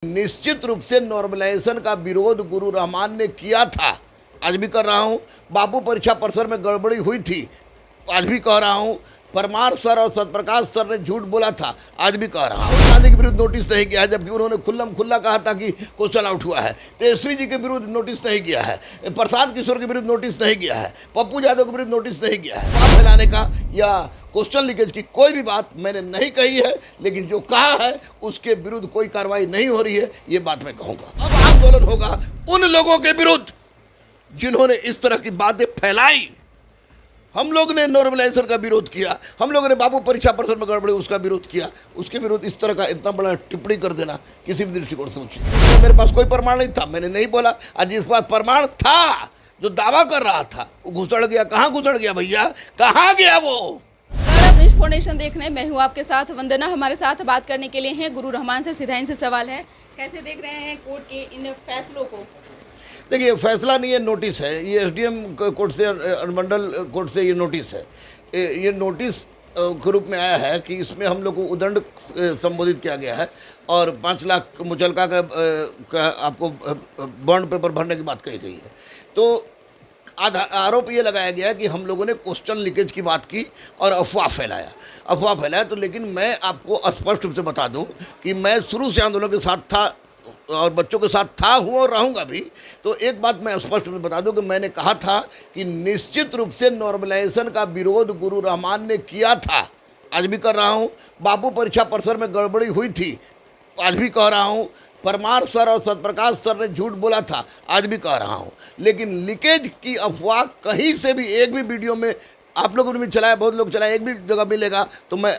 निश्चित रूप से नॉर्मलाइजेशन का विरोध गुरु रहमान ने किया था, आज भी कर रहा हूँ। बाबू परीक्षा परिसर में गड़बड़ी हुई थी, आज भी कह रहा हूँ। परमार सर और सत्यप्रकाश सर ने झूठ बोला था, आज भी कह रहा हूँ। गांधी के विरुद्ध नोटिस नहीं किया है, जबकि उन्होंने खुल्लम खुल्ला कहा था कि क्वेश्चन आउट हुआ है। तेजस्वी जी के विरुद्ध नोटिस नहीं किया है, प्रसाद किशोर के विरुद्ध नोटिस नहीं किया है, पप्पू यादव के विरुद्ध नोटिस नहीं किया है। बात फैलाने का या क्वेश्चन लीकेज की कोई भी बात मैंने नहीं कही है, लेकिन जो कहा है उसके विरुद्ध कोई कार्रवाई नहीं हो रही है, ये बात मैं कहूँगा। अब आंदोलन होगा उन लोगों के विरुद्ध जिन्होंने इस तरह की बातें फैलाई। हम लोग ने नॉर्मलाइजेशन का विरोध किया, हम लोगों ने बाबू परीक्षा परिसर में गड़बड़ी उसका विरोध किया, उसके विरुद्ध इस तरह का इतना बड़ा टिप्पणी कर देना किसी भी दृष्टिकोण से उचित नहीं। मेरे पास कोई प्रमाण नहीं था, मैंने नहीं बोला। आज इस बात प्रमाण था, जो दावा कर रहा था वो घुसड़ गया। कहाँ घुसड़ गया भैया, कहाँ गया वो? ब्रिज फाउंडेशन देखने मैं हूँ आपके साथ। वंदना हमारे साथ बात करने के लिए हैं। गुरु रहमान से सीधा इनसे सवाल है, कैसे देख रहे हैं कोर्ट के इन फैसलों को? देखिए, फैसला नहीं है, नोटिस है। ये एसडीएम कोर्ट से, अनुमंडल कोर्ट से ये नोटिस है। ये नोटिस के रूप में आया है कि इसमें हम लोग को उदंड संबोधित किया गया है और 5 लाख मुचलका का आपको बॉन्ड पेपर भरने की बात कही गई है। तो आरोप ये लगाया गया कि हम लोगों ने क्वेश्चन लीकेज की बात की और अफवाह फैलाया। तो लेकिन मैं आपको स्पष्ट रूप से बता दूं कि मैं शुरू से आंदोलन के साथ था और बच्चों के साथ था, हूँ और रहूँगा भी। तो एक बात मैं स्पष्ट रूप से बता दूं कि मैंने कहा था कि निश्चित रूप से नॉर्मलाइजेशन का विरोध गुरु रहमान ने किया था, आज भी कर रहा हूँ। बाबू परीक्षा परिसर में गड़बड़ी हुई थी, आज भी कह रहा हूँ। परमार सर और सत्यप्रकाश सर ने झूठ बोला था, आज भी कह रहा हूँ। लेकिन लीकेज की अफवाह कहीं से भी एक भी वीडियो में आप लोगों ने भी चलाया, बहुत लोग चलाए, एक भी जगह मिलेगा तो मैं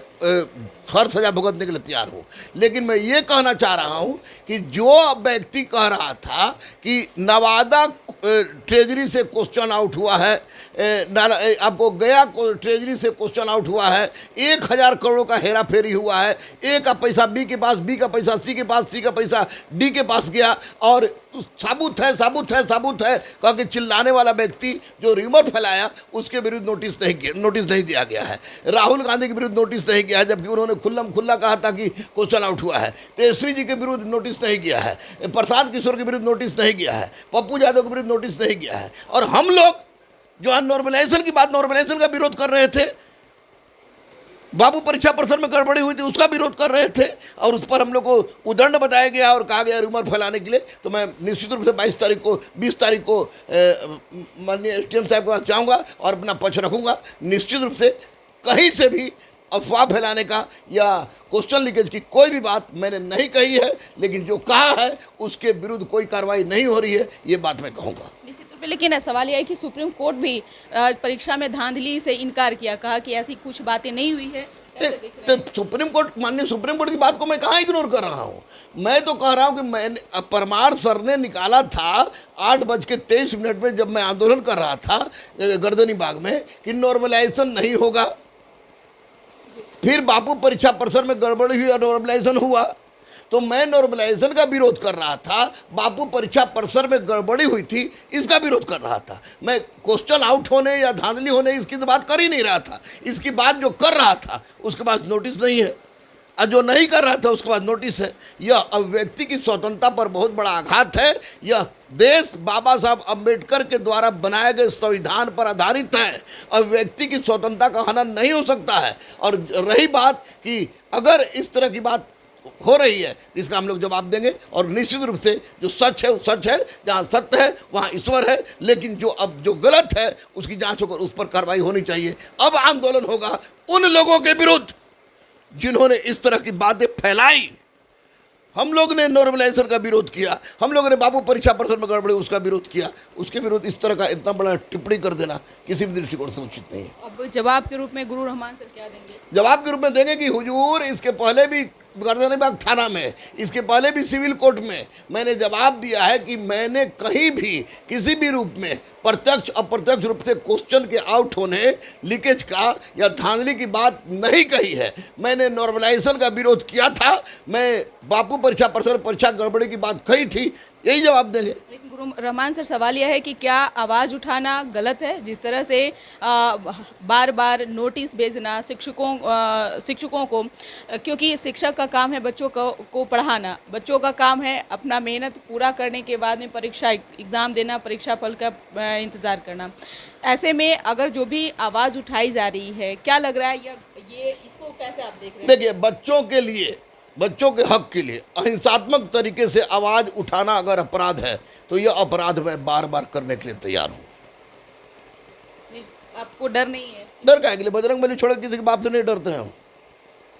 हर सजा भुगतने के लिए तैयार हूँ। लेकिन मैं ये कहना चाह रहा हूँ कि जो व्यक्ति कह रहा था कि नवादा ट्रेजरी से क्वेश्चन आउट हुआ है, आपको गया ट्रेजरी से क्वेश्चन आउट हुआ है, 1000 करोड़ का हेरा फेरी हुआ है, ए का पैसा बी के पास, बी का पैसा सी के पास, सी का पैसा डी के पास गया और साबुत है कह के चिल्लाने वाला व्यक्ति जो र्यूमर फैलाया उसके विरुद्ध नोटिस नहीं दिया गया है। राहुल गांधी के विरुद्ध नोटिस नहीं किया है, जबकि उन्होंने खुल्लम खुल्ला कहा था कि क्वेश्चन आउट हुआ है। तेजस्वी जी के विरुद्ध नोटिस नहीं किया है, प्रसाद किशोर के विरुद्ध नोटिस नहीं किया है, पप्पू यादव के विरुद्ध नोटिस नहीं किया है। और हम लोग जो नॉर्मलाइजेशन की बात, नॉर्मलाइजेशन का विरोध कर रहे थे, बाबू परीक्षा परिसर में गड़बड़ी हुई थी उसका विरोध कर रहे थे और उस पर हम लोग को उदंड बताया गया और कहा गया र्यूमर फैलाने के लिए। तो मैं निश्चित रूप से 20 तारीख को माननीय एसडीएम साहब के पास जाऊंगा और अपना पक्ष रखूंगा। निश्चित रूप से कहीं से भी अफवाह फैलाने का या क्वेश्चन लीकेज की कोई भी बात मैंने नहीं कही है, लेकिन जो कहा है उसके विरुद्ध कोई कार्रवाई नहीं हो रही है, ये बात मैं कहूँगा। लेकिन सवाल यह है कि सुप्रीम कोर्ट भी परीक्षा में धांधली से इनकार किया, कहा कि ऐसी कुछ बातें नहीं हुई है। तो माननीय सुप्रीम कोर्ट की बात को मैं कहाँ इग्नोर कर रहा हूँ? मैं तो कह रहा हूँ कि मैंने परमार सर ने निकाला था 8:23 में जब मैं आंदोलन कर रहा था गर्दनी बाग में कि नॉर्मलाइजेशन नहीं होगा। फिर बापू परीक्षा परिसर में गड़बड़ी हुई और नॉर्मलाइजेशन हुआ, तो मैं नॉर्मलाइजेशन का विरोध कर रहा था। बापू परीक्षा परिसर में गड़बड़ी हुई थी, इसका विरोध कर रहा था। मैं क्वेश्चन आउट होने या धांधली होने इसकी तो बात कर ही नहीं रहा था। इसकी बात जो कर रहा था उसके पास नोटिस नहीं है और जो नहीं कर रहा था उसके बाद नोटिस है। यह अभिव्यक्ति की स्वतंत्रता पर बहुत बड़ा आघात है। यह देश बाबा साहब अम्बेडकर के द्वारा बनाए गए संविधान पर आधारित है। अभिव्यक्ति की स्वतंत्रता का हनन नहीं हो सकता है। और रही बात कि अगर इस तरह की बात हो रही है इसका हम लोग जवाब देंगे और निश्चित रूप से जो सच है वो सच है, जहाँ सत्य है वहाँ ईश्वर है। लेकिन जो गलत है उसकी जांच होकर उस पर कार्रवाई होनी चाहिए। अब आंदोलन होगा उन लोगों के विरुद्ध जिन्होंने इस तरह की बातें फैलाई। हम लोग ने नॉर्मलाइजेशन का विरोध किया, हम लोगों ने बाबू परीक्षा परिसर में गड़बड़ी उसका विरोध किया, उसके विरुद्ध इस तरह का इतना बड़ा टिप्पणी कर देना किसी भी दृष्टिकोण से उचित नहीं है। अब जवाब के रूप में गुरु रहमान सर क्या देंगे? जवाब के रूप में देंगे कि हुजूर, इसके पहले भी गर्दनी बाग थाना में, इसके पहले भी सिविल कोर्ट में मैंने जवाब दिया है कि मैंने कहीं भी किसी भी रूप में प्रत्यक्ष अप्रत्यक्ष रूप से क्वेश्चन के आउट होने, लीकेज का या धांधली की बात नहीं कही है। मैंने नॉर्मलाइजेशन का विरोध किया था। मैं बापू परीक्षा परिसर परीक्षा गड़बड़ी की बात कही थी यही जवाब देंगे। लेकिन गुरु रहमान सर, सवाल यह है कि क्या आवाज़ उठाना गलत है? जिस तरह से बार बार नोटिस भेजना शिक्षकों को, क्योंकि शिक्षक का काम है बच्चों को पढ़ाना, बच्चों का काम है अपना मेहनत पूरा करने के बाद में परीक्षा एग्ज़ाम देना, परीक्षा फल का इंतज़ार करना। ऐसे में अगर जो भी आवाज़ उठाई जा रही है, क्या लग रहा है ये इसको कैसे आप देख रहे हैं? देखिए, बच्चों के लिए, बच्चों के हक के लिए अहिंसात्मक तरीके से आवाज़ उठाना अगर अपराध है तो यह अपराध मैं बार बार करने के लिए तैयार हूँ। आपको डर नहीं है? डर काहे के लिए? बजरंगबली छोड़ के किसी के बाप से नहीं डरते हैं हम।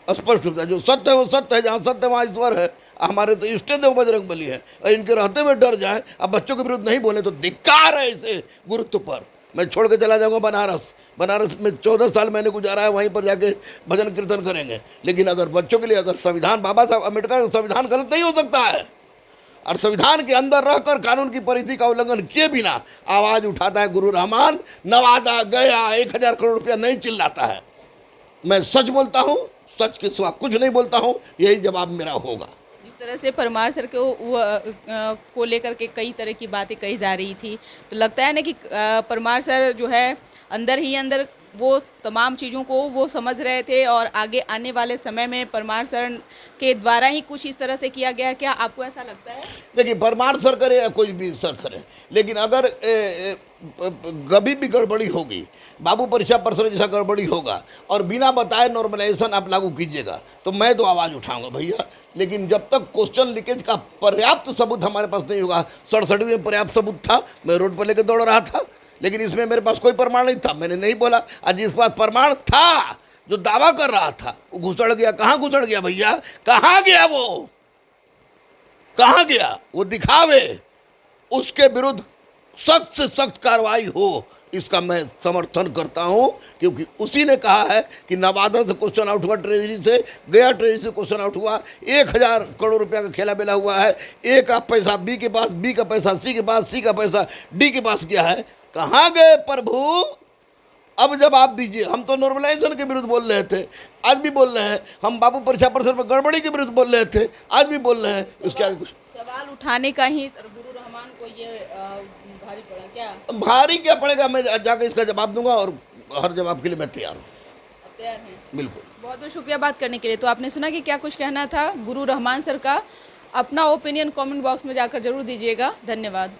स्पष्ट होता है, जो सत्य है वो सत्य है, जहाँ सत्य है वहाँ ईश्वर है। हमारे तो इष्ट देव बजरंगबली है, और इनके रहते हुए डर जाए, अब बच्चों के विरुद्ध नहीं बोले तो धिक्कार है इसे गुरुत्व पर। मैं छोड़ के चला जाऊंगा बनारस में 14 साल मैंने गुजारा है, वहीं पर जाके भजन कीर्तन करेंगे। लेकिन अगर बच्चों के लिए, अगर संविधान, बाबा साहब अम्बेडकर का संविधान गलत नहीं हो सकता है, और संविधान के अंदर रहकर कानून की परिधि का उल्लंघन किए बिना आवाज़ उठाता है गुरु रहमान, नवादा गया 1000 करोड़ रुपया नहीं चिल्लाता है। मैं सच बोलता हूँ, सच के सिवा कुछ नहीं बोलता हूँ, यही जवाब मेरा होगा। जिस तरह से परमार सर को लेकर के कई तरह की बातें कही जा रही थी, तो लगता है ना कि परमार सर जो है अंदर ही अंदर वो तमाम चीज़ों को वो समझ रहे थे, और आगे आने वाले समय में परमार सर के द्वारा ही कुछ इस तरह से किया गया। क्या आपको ऐसा लगता है? देखिए, परमार सर करे या कोई भी सर करे, लेकिन अगर कभी भी गड़बड़ी होगी, बाबू परीक्षा पर्षद जैसा गड़बड़ी होगा और बिना बताए नॉर्मलाइजेशन आप लागू कीजिएगा तो मैं तो आवाज़ उठाऊंगा भैया। लेकिन जब तक क्वेश्चन लीकेज का पर्याप्त सबूत हमारे पास नहीं होगा, 67 में पर्याप्त सबूत था, मैं रोड पर लेकर दौड़ रहा था, लेकिन इसमें मेरे पास कोई प्रमाण नहीं था, मैंने नहीं बोला। आज जिस पास प्रमाण था, जो दावा कर रहा था, वो घुसड़ गया। कहाँ घुसड़ गया भैया? कहाँ गया वो? कहाँ गया वो? दिखावे। उसके विरुद्ध सख्त से सख्त कार्रवाई हो, इसका मैं समर्थन करता हूं, क्योंकि उसी ने कहा है कि नवादा से क्वेश्चन आउट हुआ, ट्रेजरी से गया, ट्रेजरी से क्वेश्चन आउट हुआ, 1000 करोड़ रुपया का खेला बेला हुआ है। ए का पैसा बी के पास, बी का पैसा सी के पास, सी का पैसा डी के पास गया है। कहाँ गए प्रभु? अब जवाब दीजिए। हम तो नॉर्मलाइजेशन के विरुद्ध बोल रहे थे, आज भी बोल रहे हैं। हम बाबू परीक्षा परिषद में गड़बड़ी के विरुद्ध बोल रहे थे, आज भी बोल रहे हैं। उसके आगे कुछ सवाल उठाने का ही गुरु रहमान को ये भारी पड़ा क्या? भारी क्या पड़ेगा? मैं जाकर इसका जवाब दूंगा, और हर जवाब के लिए मैं तैयार हूँ। तैयार हैं? बिल्कुल। बहुत बहुत शुक्रिया बात करने के लिए। तो आपने सुना कि क्या कुछ कहना था गुरु रहमान सर का। अपना ओपिनियन कमेंट बॉक्स में जाकर जरूर दीजिएगा। धन्यवाद।